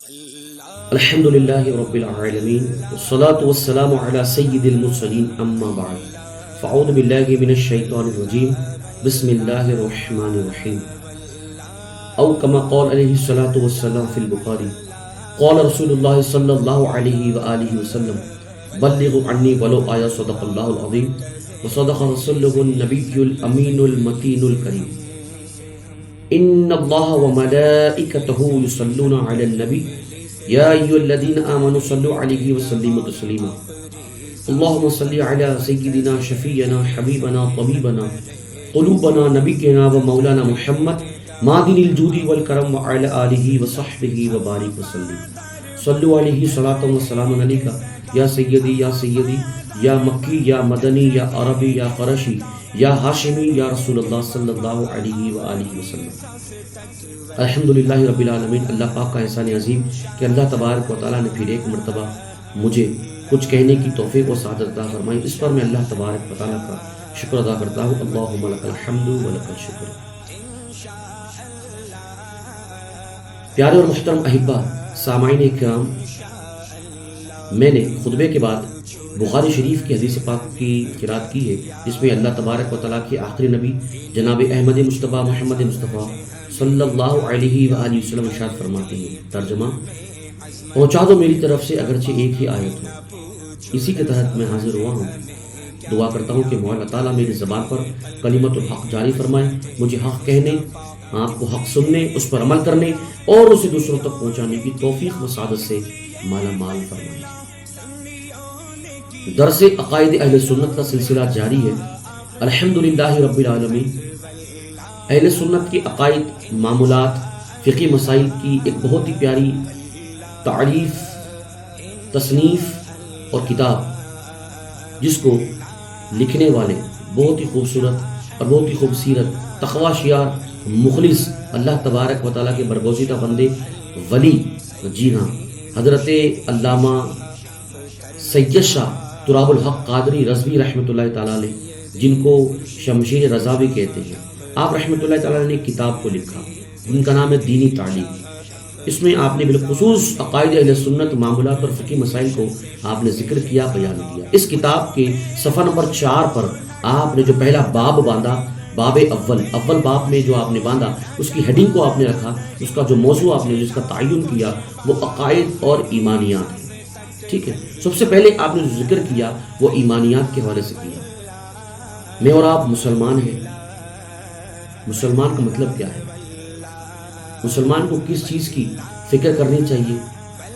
الحمد للہ رب العالمین والصلاة والسلام علی سید المرسلین اما بعد فاعوذ باللہ من الشیطان الرجیم بسم اللہ الرحمن الرحیم او کما قال علیہ الصلاة والسلام فی البخاری قال رسول اللہ صلی اللہ علیہ وآلہ وسلم بلغوا عنی ولو آیا صدق اللہ العظیم وصدق رسوله النبی الامین المتین الکریم ان اللہ وملائکتہ یصلون علی النبی یا ایھا الذین آمنوا صلوا علیہ وسلموا تسلیما اللہم صل علی سیدنا شفیعنا حبیبنا طبیبنا قلوبنا نبینا و مولانا محمد معدن الجود والکرم وعلی آلہ وصحبہ وبارک وسلم صلوا علیہ صلاۃ و سلام علیک یا سیدی یا مکی یا مدنی یا عربی یا قرشی یا ہاشمی یا رسول اللہ صلی اللہ علیہ وآلہ وسلم۔ الحمدللہ رب العالمین، اللہ پاک کا احسان عظیم کہ اللہ تبارک و تعالیٰ نے پھر ایک مرتبہ مجھے کچھ کہنے کی توفیق و سعادت عطا فرمائی۔ اس پر میں اللہ تبارک و تعالیٰ کا شکر ادا کرتا ہوں۔ اللہم لک الحمد و لک الشکر۔ پیارے اور محترم احبہ سامعین کرام، میں نے خطبے کے بعد بخاری شریف کی حدیث پاک کی قرات کی ہے، جس میں اللہ تبارک و تعالیٰ کے آخری نبی جناب احمد مصطفیٰ محمد مصطفیٰ صلی اللہ علیہ وآلہ وسلم ارشاد فرماتے ہیں، ترجمہ: پہنچا دو میری طرف سے اگرچہ ایک ہی آیت ہو۔ اسی کے تحت میں حاضر ہوا ہوں۔ دعا کرتا ہوں کہ مولا تعالیٰ میری زبان پر کلمت الحق جاری فرمائے، مجھے حق کہنے، آپ کو حق سننے، اس پر عمل کرنے اور اسے دوسروں تک پہنچانے کی توفیق و سعادت سے مالا مال فرمائے۔ درس عقائد اہل سنت کا سلسلہ جاری ہے۔ الحمدللہ رب العالمین، اہل سنت کے عقائد، معمولات، فقہی مسائل کی ایک بہت ہی پیاری تعریف، تصنیف اور کتاب، جس کو لکھنے والے بہت ہی خوبصورت اور بہت ہی خوبصورت تقوی شیار مخلص اللہ تبارک و تعالیٰ کے برگزیدہ بندے ولی، جی ہاں، حضرت علامہ سید شاہ تراب الحق قادری رضوی رحمۃ اللہ تعالیٰ علیہ، جن کو شمشیر رضا بھی کہتے ہیں، آپ رحمۃ اللہ تعالیٰ نے کتاب کو لکھا، جن کا نام ہے دینی تعلیم۔ اس میں آپ نے بالخصوص عقائد اہل سنت، معمولات اور فقہی مسائل کو آپ نے ذکر کیا، بیان کیا۔ اس کتاب کے صفحہ نمبر 4 پر آپ نے جو پہلا باب باندھا، باب اول باب میں جو آپ نے باندھا، اس کی ہیڈنگ کو آپ نے رکھا، اس کا جو موضوع آپ نے جس کا تعین کیا وہ عقائد اور ایمانیات ہے۔ ٹھیک ہے، سب سے پہلے آپ نے جو ذکر کیا وہ ایمانیات کے حوالے سے کیا۔ میں اور آپ مسلمان ہیں۔ مسلمان کا مطلب کیا ہے؟ مسلمان کو کس چیز کی فکر کرنی چاہیے؟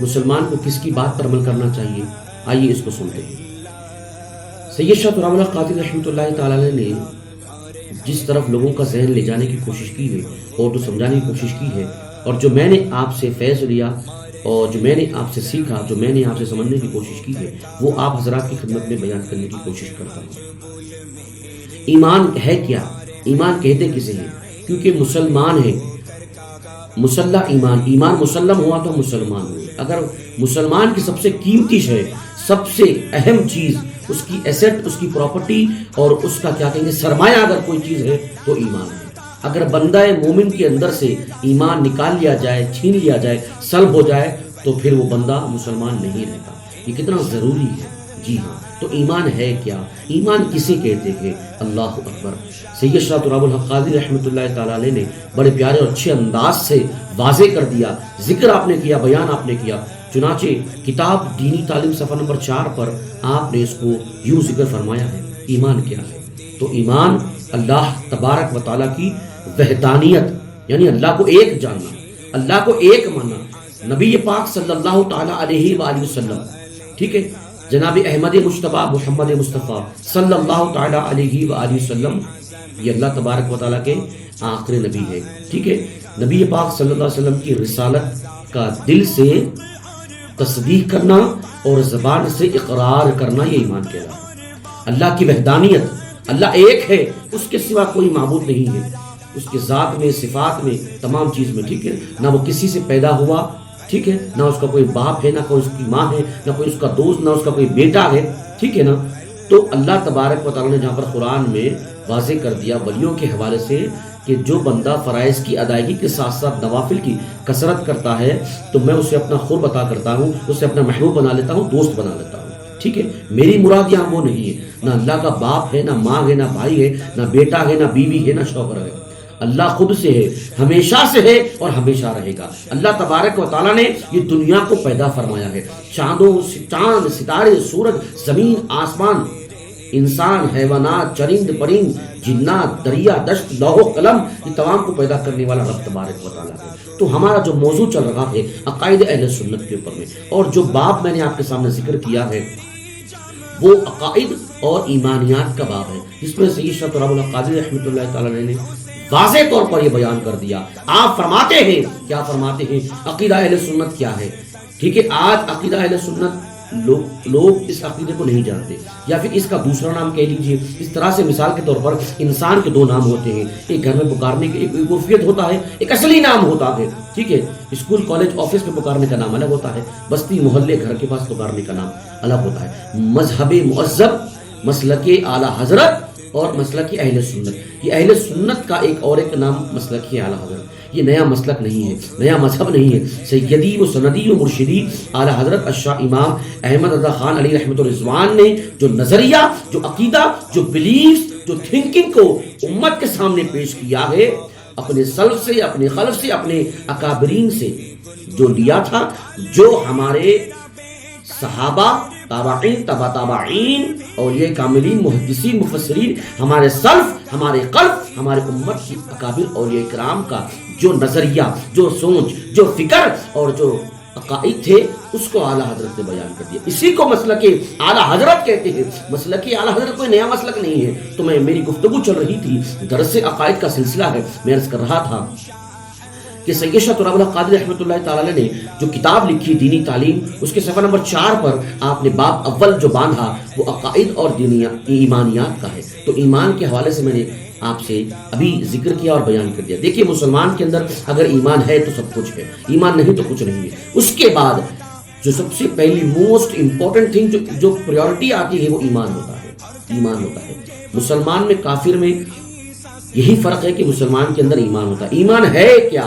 مسلمان کو کس کی بات پر عمل کرنا چاہیے؟ آئیے اس کو سنتے ہیں۔ سید شاہ تراب الحق قادری رحمۃ اللہ تعالیٰ نے جس طرف لوگوں کا ذہن لے جانے کی کوشش کی ہے اور جو سمجھانے کی کوشش کی ہے، اور جو میں نے آپ سے فیض لیا اور جو میں نے آپ سے سیکھا، جو میں نے آپ سے سمجھنے کی کوشش کی ہے، وہ آپ حضرات کی خدمت میں بیان کرنے کی کوشش کرتا ہوں۔ ایمان ہے کیا؟ ایمان کہتے کسے ہیں؟ کیونکہ مسلمان ہیں، مسلح ایمان، ایمان مسلم ہوا تو مسلمان ہوئے۔ اگر مسلمان کی سب سے قیمتی شے، سب سے اہم چیز، اس کی ایسٹ، اس کی پراپرٹی اور اس کا کیا کہیں گے سرمایہ اگر کوئی چیز ہے تو ایمان ہے۔ اگر بندہ مومن کے اندر سے ایمان نکال لیا جائے، چھین لیا جائے، سلب ہو جائے، تو پھر وہ بندہ مسلمان نہیں رہتا۔ یہ کتنا ضروری ہے۔ جی ہاں، تو ایمان ہے کیا؟ ایمان کسے کہتے ہیں؟ اللہ اکبر۔ سید شاہ تراب الحق قادری رحمۃ اللہ تعالیٰ علیہ نے بڑے پیارے اور اچھے انداز سے واضح کر دیا، ذکر آپ نے کیا، بیان آپ نے کیا۔ چنانچہ کتاب دینی تعلیم صفحہ نمبر 4 پر آپ نے اس کو یوں ذکر فرمایا ہے۔ ایمان کیا ہے؟ تو ایمان اللہ تبارک و تعالیٰ کی وحدانیت، یعنی اللہ کو ایک جاننا، اللہ کو ایک ماننا، نبی پاک صلی اللہ تعالیٰ علیہ وآلہ وسلم، ٹھیک ہے، جناب احمد مصطفیٰ محمد مصطفیٰ صلی اللہ تعالیٰ علیہ وآلہ وسلم، یہ اللہ تبارک و تعالیٰ کے آخری نبی ہے۔ ٹھیک ہے، نبی پاک صلی اللہ علیہ وسلم کی رسالت کا دل سے تصدیق کرنا اور زبان سے اقرار کرنا، یہ ایمان کہلاتا ہے۔ اللہ کی وحدانیت، اللہ ایک ہے، اس کے سوا کوئی معبود نہیں ہے، اس کے ذات میں، صفات میں، تمام چیز میں، ٹھیک ہے، نہ وہ کسی سے پیدا ہوا، ٹھیک ہے، نہ اس کا کوئی باپ ہے، نہ کوئی اس کی ماں ہے، نہ کوئی اس کا دوست، نہ اس کا کوئی بیٹا ہے، ٹھیک ہے نا۔ تو اللہ تبارک و تعالیٰ نے جہاں پر قرآن میں واضح کر دیا ولیوں کے حوالے سے کہ جو بندہ فرائض کی ادائیگی کے ساتھ ساتھ نوافل کی کثرت کرتا ہے تو میں اسے اپنا قرب عطا کرتا ہوں، اسے اپنا محبوب بنا لیتا ہوں، دوست بنا لیتا ہوں، ٹھیک ہے۔ میری مراد یہاں وہ نہیں ہے، نہ اللہ کا باپ ہے، نہ ماں ہے، نہ بھائی ہے، نہ بیٹا ہے، نہ بیوی ہے، نہ شوہر ہے۔ اللہ خود سے ہے، ہمیشہ سے ہے اور ہمیشہ رہے گا۔ اللہ تبارک و تعالیٰ نے یہ دنیا کو پیدا فرمایا ہے، چاند ستارے، سورج، زمین، آسمان، انسان، حیوانات، چرند پرند، جنات، دریا، دشت، لوح و قلم، یہ تمام کو پیدا کرنے والا رب تبارک و تعالیٰ ہے۔ تو ہمارا جو موضوع چل رہا ہے عقائد اہل سنت کے اوپر میں، اور جو باب میں نے آپ کے سامنے ذکر کیا ہے وہ عقائد اور ایمانیات کا باب ہے، جس میں سید شاہ تراب القادری رحمۃ اللہ تعالیٰ نے واضح طور پر یہ بیان کر دیا۔ آپ فرماتے ہیں، کیا فرماتے ہیں؟ عقیدہ اہل سنت کیا ہے؟ ٹھیک ہے، آج عقیدہ اہل سنت لوگ اس عقیدے کو نہیں جانتے، یا پھر اس کا دوسرا نام کہہ لیجئے۔ اس طرح سے مثال کے طور پر انسان کے دو نام ہوتے ہیں، ایک گھر میں پکارنے کے ایک عرفیت ہوتا ہے، ایک اصلی نام ہوتا ہے، ٹھیک ہے۔ اسکول کالج آفس میں پکارنے کا نام الگ ہوتا ہے، بستی محلے گھر کے پاس پکارنے کا نام الگ ہوتا ہے۔ مذہب مہذب، مسلک اعلیٰ حضرت اور مسلک اہل سنت، یہ اہل سنت کا ایک نام مسلک اعلیٰ حضرت۔ یہ نیا مسلک نہیں ہے، نیا مذہب نہیں ہے۔ سیدی و سندی و مرشدی اعلیٰ حضرت الشاہ امام احمد رضا خان علی رحمۃ الرضوان نے جو نظریہ، جو عقیدہ، جو بلیفز، جو تھنکنگ کو امت کے سامنے پیش کیا ہے، اپنے سلف سے، اپنے خلف سے، اپنے اکابرین سے جو لیا تھا، جو ہمارے صحابہ، تابعین، تبع تابعین، اولیاء کاملین، محدثین، مفسرین، ہمارے سلف، ہمارے خلف، ہمارے امت کی اکابر اولیاء کرام کا جو نظریہ، جو سوچ، جو فکر اور جو عقائد تھے، اس کو اعلیٰ حضرت نے بیان کر دیا۔ اسی کو مسلک اعلیٰ حضرت کہتے ہیں۔ مسلک اعلیٰ حضرت کوئی نیا مسلک نہیں ہے۔ تو میری گفتگو چل رہی تھی، درس عقائد کا سلسلہ ہے، میں عرض کر رہا تھا کہ سید شاہ تراب القادری رحمۃ اللہ تعالی نے جو کتاب لکھی دینی تعلیم، اس کے صفحہ نمبر 4 پر آپ نے باب اول جو باندھا وہ عقائد اور ایمانیات کا ہے۔ تو ایمان کے حوالے سے میں نے آپ سے ابھی ذکر کیا اور بیان کر دیا۔ دیکھیے، مسلمان کے اندر اگر ایمان ہے تو سب کچھ ہے، ایمان نہیں تو کچھ نہیں ہے۔ اس کے بعد جو سب سے پہلی موسٹ امپورٹنٹ تھنگ جو پریورٹی آتی ہے وہ ایمان ہوتا ہے، ایمان ہوتا ہے۔ مسلمان میں کافر میں یہی فرق ہے کہ مسلمان کے اندر ایمان ہوتا ہے۔ ایمان ہے کیا؟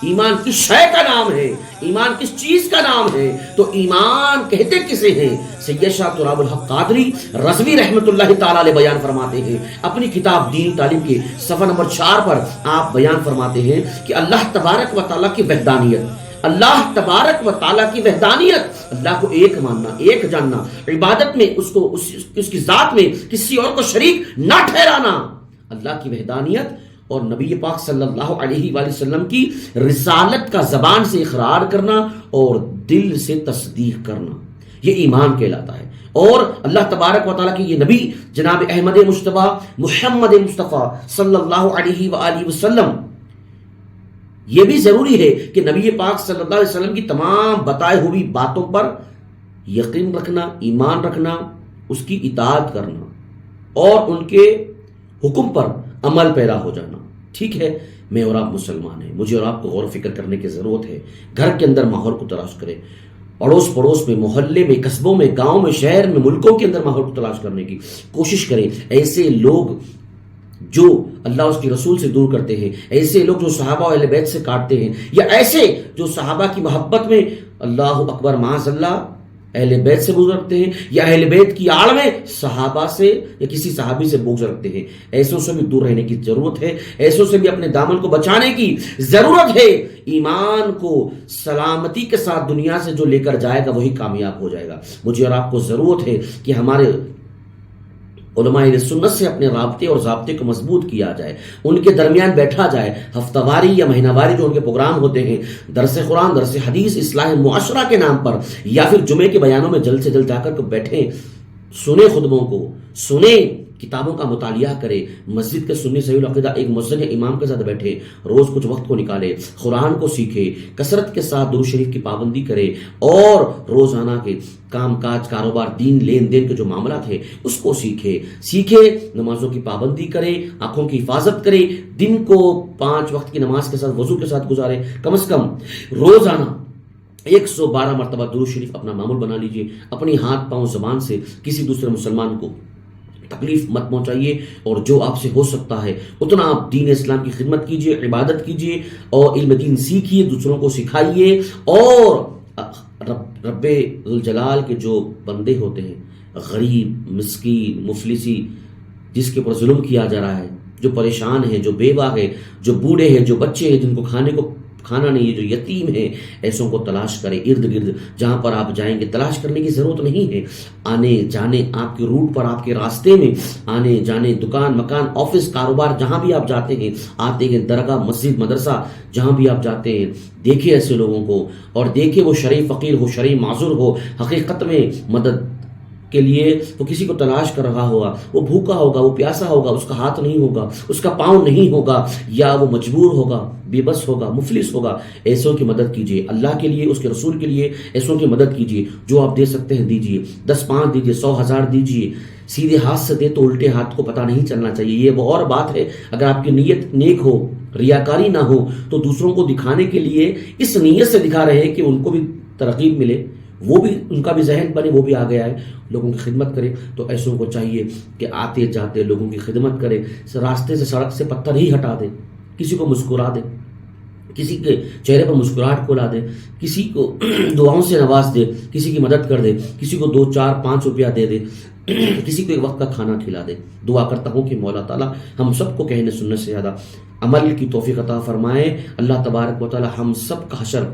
ایمان کس شے کا نام ہے؟ ایمان کس چیز کا نام ہے؟ تو ایمان کہتے کسے ہیں؟ سید شاہ تراب الحق قادری رضوی رحمۃ اللہ تعالی علیہ بیان فرماتے ہیں اپنی کتاب دینی تعلیم کے صفحہ نمبر 4 پر، آپ بیان فرماتے ہیں کہ اللہ تبارک و تعالیٰ کی وحدانیت، اللہ تبارک و تعالیٰ کی وحدانیت، اللہ کو ایک ماننا، ایک جاننا، عبادت میں اس کی ذات میں کسی اور کو شریک نہ ٹھہرانا، اللہ کی وحدانیت اور نبی پاک صلی اللہ علیہ وآلہ وسلم کی رسالت کا زبان سے اقرار کرنا اور دل سے تصدیق کرنا، یہ ایمان کہلاتا ہے۔ اور اللہ تبارک و تعالیٰ کی یہ نبی جناب احمد مجتبیٰ محمد مصطفیٰ صلی اللہ علیہ وآلہ وسلم، یہ بھی ضروری ہے کہ نبی پاک صلی اللہ علیہ وسلم کی تمام بتائے ہوئی باتوں پر یقین رکھنا، ایمان رکھنا، اس کی اطاعت کرنا اور ان کے حکم پر عمل پیرا ہو جانا، ٹھیک ہے۔ میں اور آپ مسلمان ہیں، مجھے اور آپ کو غور و فکر کرنے کی ضرورت ہے۔ گھر کے اندر ماحول کو تلاش کریں، پڑوس میں، محلے میں، قصبوں میں، گاؤں میں، شہر میں، ملکوں کے اندر ماحول کو تلاش کرنے کی کوشش کریں۔ ایسے لوگ جو اللہ اس کے رسول سے دور کرتے ہیں، ایسے لوگ جو صحابہ و اہل بیت سے کاٹتے ہیں، یا ایسے جو صحابہ کی محبت میں اللہ اکبر معاذ اللہ اہل بیت سے بغض رکھتے ہیں، یا اہل بیت کی آڑ میں صحابہ سے یا کسی صحابی سے بغض رکھتے ہیں، ایسوں سے بھی دور رہنے کی ضرورت ہے، ایسوں سے بھی اپنے دامن کو بچانے کی ضرورت ہے۔ ایمان کو سلامتی کے ساتھ دنیا سے جو لے کر جائے گا وہی کامیاب ہو جائے گا۔ مجھے اور آپ کو ضرورت ہے کہ ہمارے علماء سنت سے اپنے رابطے اور ضابطے کو مضبوط کیا جائے، ان کے درمیان بیٹھا جائے، ہفتہ واری یا مہینہ واری جو ان کے پروگرام ہوتے ہیں، درس قرآن، درس حدیث، اصلاح معاشرہ کے نام پر، یا پھر جمعے کے بیانوں میں جلد سے جلد جا کر بیٹھیں، سنیں خطبوں کو، سنیں، کتابوں کا مطالعہ کرے، مسجد کے سنی صحیح العقیدہ ایک مؤذن یا امام کے ساتھ بیٹھے، روز کچھ وقت کو نکالے، قرآن کو سیکھے، کثرت کے ساتھ درود شریف کی پابندی کرے، اور روزانہ کے کام کاج، کاروبار، دین لین دین کے جو معاملات ہیں اس کو سیکھے، نمازوں کی پابندی کرے، آنکھوں کی حفاظت کرے، دن کو 5 وقت کی نماز کے ساتھ وضو کے ساتھ گزارے، کم از کم روزانہ 112 مرتبہ درود شریف اپنا معمول بنا لیجئے، اپنی ہاتھ پاؤں زبان سے کسی دوسرے مسلمان کو تکلیف مت پہنچائیے، اور جو آپ سے ہو سکتا ہے اتنا آپ دین اسلام کی خدمت کیجیے، عبادت کیجیے اور علم دین سیکھیے، دوسروں کو سکھائیے۔ اور رب ذوالجلال کے جو بندے ہوتے ہیں، غریب، مسکین، مفلسی، جس کے اوپر ظلم کیا جا رہا ہے، جو پریشان ہے، جو بیوہ ہے، جو بوڑھے ہیں، جو بچے ہیں جن کو کھانا نہیں ہے، جو یتیم ہے، ایسوں کو تلاش کرے ارد گرد جہاں پر آپ جائیں گے۔ تلاش کرنے کی ضرورت نہیں ہے، آنے جانے آپ کے روٹ پر، آپ کے راستے میں آنے جانے، دکان مکان، آفس، کاروبار، جہاں بھی آپ جاتے ہیں، آتے ہیں، درگاہ، مسجد، مدرسہ، جہاں بھی آپ جاتے ہیں، دیکھیں ایسے لوگوں کو، اور دیکھیں وہ شرعی فقیر ہو، شرعی معذور ہو، حقیقت میں مدد کے لیے وہ کسی کو تلاش کر رہا ہوگا، وہ بھوکا ہوگا، وہ پیاسا ہوگا، اس کا ہاتھ نہیں ہوگا، اس کا پاؤں نہیں ہوگا، یا وہ مجبور ہوگا، بے بس ہوگا، مفلس ہوگا، ایسوں کی مدد کیجیے، اللہ کے لیے، اس کے رسول کے لیے ایسوں کی مدد کیجیے۔ جو آپ دے سکتے ہیں دیجیے، 10 5 دیجیے، 100 1000 دیجیے۔ سیدھے ہاتھ سے دے تو الٹے ہاتھ کو پتہ نہیں چلنا چاہیے، یہ وہ اور بات ہے۔ اگر آپ کی نیت نیک ہو، ریاکاری نہ ہو، تو دوسروں کو دکھانے کے لیے اس نیت سے دکھا رہے ہیں کہ ان کو بھی ترغیب ملے، وہ بھی، ان کا بھی ذہن بنے، وہ بھی آگے آئے، لوگوں کی خدمت کرے۔ تو ایسوں کو چاہیے کہ آتے جاتے لوگوں کی خدمت کرے، راستے سے، سڑک سے پتھر ہی ہٹا دے، کسی کو مسکرا دے، کسی کے چہرے پر مسکراہٹ کو لا دے، کسی کو دعاؤں سے نواز دے، کسی کی مدد کر دے، کسی کو 2 4 5 روپیہ دے دے، کسی کو ایک وقت کا کھانا کھلا دے۔ دعا کرتا ہوں کہ مولا تعالیٰ ہم سب کو کہنے سننے سے زیادہ عمل کی توفیق عطا فرمائے۔ اللہ تبارک و تعالیٰ ہم سب کا حشر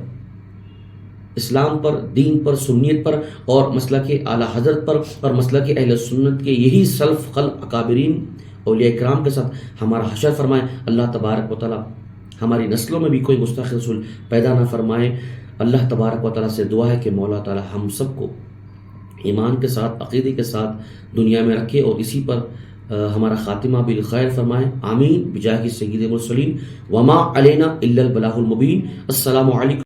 اسلام پر، دین پر، سنیت پر، اور مسلک اعلیٰ حضرت پر، اور مسلک اہل سنت کے یہی سلف خلف اکابرین اولیاء کرام کے ساتھ ہمارا حشر فرمائے۔ اللہ تبارک و تعالیٰ ہماری نسلوں میں بھی کوئی گستاخ رسول پیدا نہ فرمائے۔ اللہ تبارک و تعالیٰ سے دعا ہے کہ مولا تعالیٰ ہم سب کو ایمان کے ساتھ، عقیدے کے ساتھ دنیا میں رکھے، اور اسی پر ہمارا خاتمہ بالخیر فرمائے۔ آمین بجاہ سید المرسلین، وما علینا الا البلاغ المبین۔ السلام علیکم